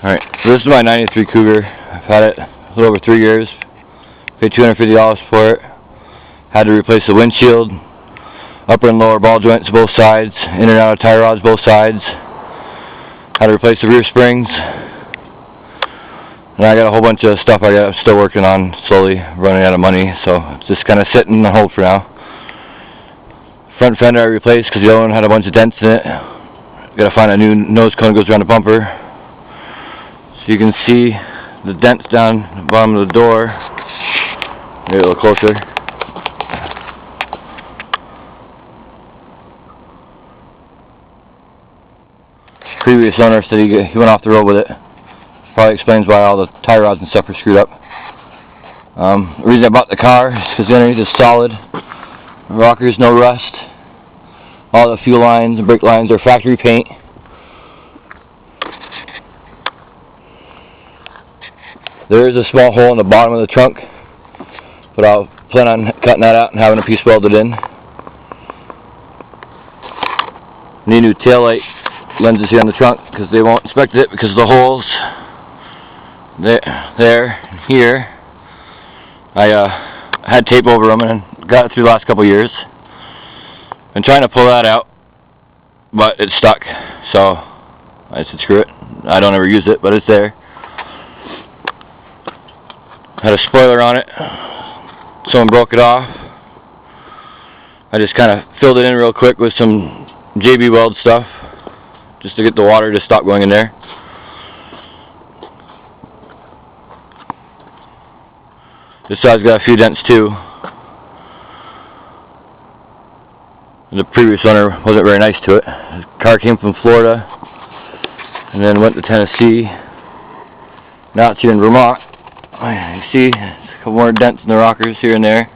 Alright, so this is my 93 Cougar. I've had it a little over 3 years. Paid $250 for it. Had to replace the windshield, upper and lower ball joints both sides, in and out of tie rods both sides. Had to replace the rear springs. And I got a whole bunch of stuff I'm still working on, slowly running out of money, so it's just kind of sitting on hold for now. Front fender I replaced because the other one had a bunch of dents in it. Got to find a new nose cone that goes around the bumper. So you can see the dents down the bottom of the door. Maybe a little closer. Previous owner said he went off the road with it. Probably explains why all the tie rods and stuff are screwed up. The reason I bought the car is because the underneath is solid. The rockers, no rust. All the fuel lines and brake lines are factory paint. There is a small hole in the bottom of the trunk, but I'll plan on cutting that out and having a piece welded in. Need new taillight lenses here on the trunk because they won't inspect it because of the holes there and here. I had tape over them and got it through the last couple of years. Been trying to pull that out, but it's stuck, so I said screw it. I don't ever use it, but it's there. Had a spoiler on it. Someone broke it off. I just kind of filled it in real quick with some JB Weld stuff just to get the water to stop going in there. This side's got a few dents too. The previous owner wasn't very nice to it. The car came from Florida and then went to Tennessee. Now it's here in Vermont. You see a couple more dents in the rockers here and there,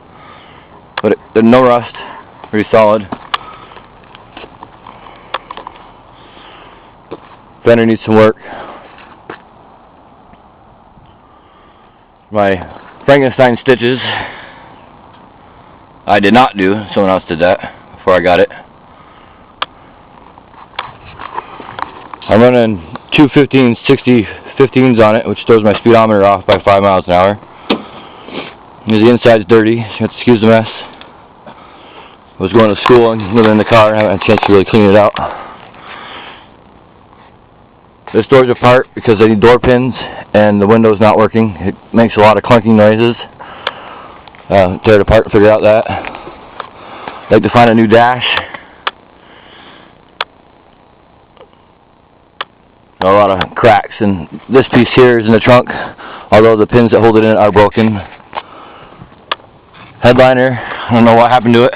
but there's no rust, pretty solid. Fender needs some work. My Frankenstein stitches I did not do, someone else did that before I got it. I'm running 215/60 15s on it, which throws my speedometer off by 5 miles an hour. The inside's dirty, so you have to excuse the mess. I was going to school and living in the car, I haven't had a chance to really clean it out. This door's apart because I need door pins and the window's not working. It makes a lot of clunking noises. Tear it apart and figure out that. I'd like to find a new dash. A lot of cracks, and this piece here is in the trunk, although the pins that hold it in are broken. Headliner, I don't know what happened to it.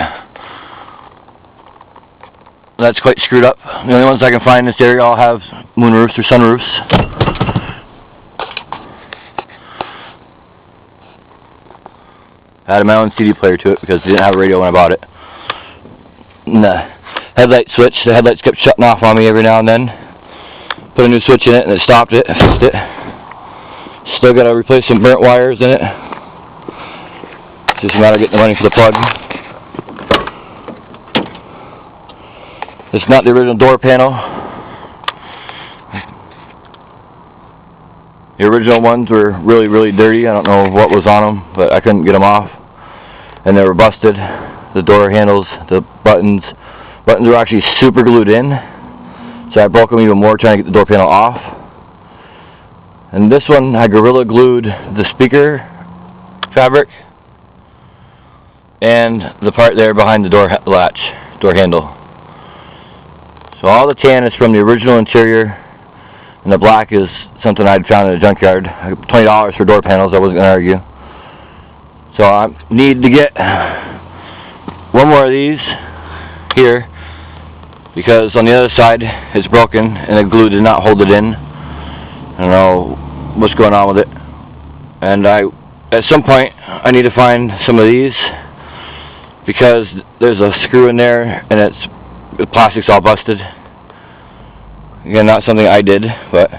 That's quite screwed up. The only ones I can find in this area all have moonroofs or sunroofs. I added my own CD player to it because I didn't have a radio when I bought it. And the headlight switch, the headlights kept shutting off on me every now and then. Put a new switch in it and it stopped it, I fixed it. Still got to replace some burnt wires in it. It's just a matter of getting the money for the plug. It's not the original door panel. The original ones were really, really dirty. I don't know what was on them, but I couldn't get them off. And they were busted. The door handles, the buttons were actually super glued in. So I broke them even more trying to get the door panel off. And this one I gorilla glued the speaker fabric and the part there behind the door latch, door handle. So all the tan is from the original interior, and the black is something I'd found in a junkyard. $20 for door panels, I wasn't going to argue. So I need to get one more of these here, because on the other side it's broken and the glue did not hold it in. I don't know what's going on with it. And at some point I need to find some of these, because there's a screw in there and the plastic's all busted. Again, not something I did, but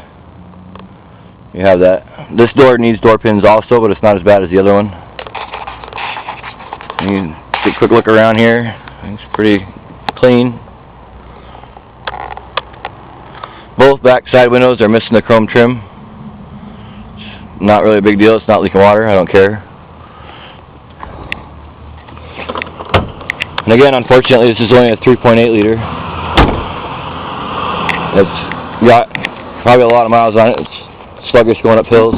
you have that. This door needs door pins also, but it's not as bad as the other one. You can take a quick look around here. It's pretty clean. Both back side windows are missing the chrome trim. not really a big deal. It's not leaking water. I don't care. And again, unfortunately, this is only a 3.8 liter. It's got probably a lot of miles on it. It's sluggish going up hills.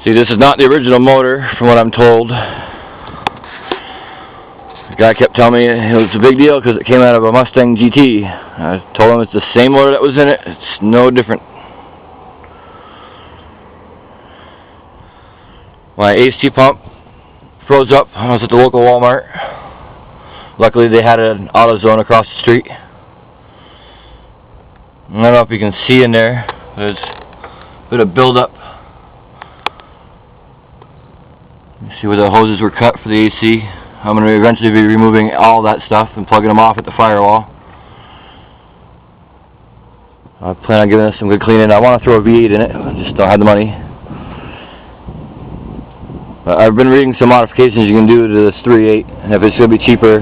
See, this is not the original motor, from what I'm told. The guy kept telling me it was a big deal because it came out of a Mustang GT. I told him it's the same motor that was in it. It's no different. My AST pump froze up. I was at the local Walmart. Luckily, they had an AutoZone across the street. I don't know if you can see in there. There's a bit of buildup. You see where the hoses were cut for the AC. I'm going to eventually be removing all that stuff and plugging them off at the firewall. I plan on giving this some good cleaning. I want to throw a V8 in it. I just don't have the money. I've been reading some modifications you can do to this 3.8, and if it's going to be cheaper,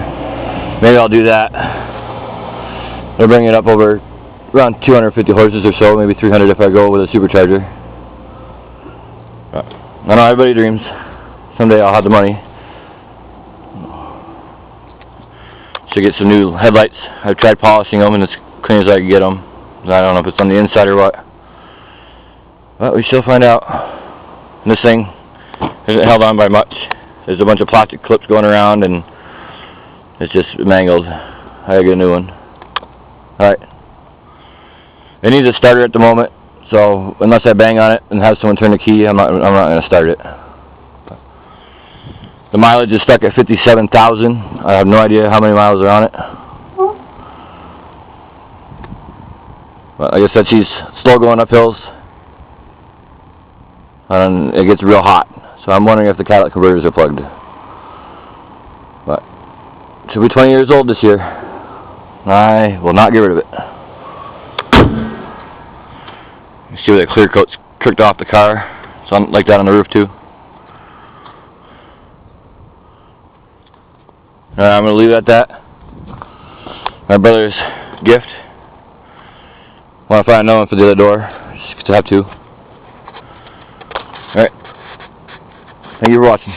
maybe I'll do that. I'll bring it up over around 250 horses or so, maybe 300 if I go with a supercharger. I know everybody dreams. Someday I'll have the money. Should get some new headlights. I've tried polishing them and as clean as I can get them. I don't know if it's on the inside or what. But we shall find out. And this thing isn't held on by much. There's a bunch of plastic clips going around and it's just mangled. I gotta get a new one. Alright. It needs a starter at the moment, so unless I bang on it and have someone turn the key, I'm not gonna start it. The mileage is stuck at 57,000. I have no idea how many miles are on it. But like I said, she's slow going up hills. And it gets real hot. So I'm wondering if the catalytic converters are plugged. But it should be 20 years old this year. I will not get rid of it. You see where that clear coat's cooked off the car. It's on, like that on the roof too. I'm going to leave it at that. My brother's gift. Want to find another one for the other door. Just to have two. Alright. Thank you for watching.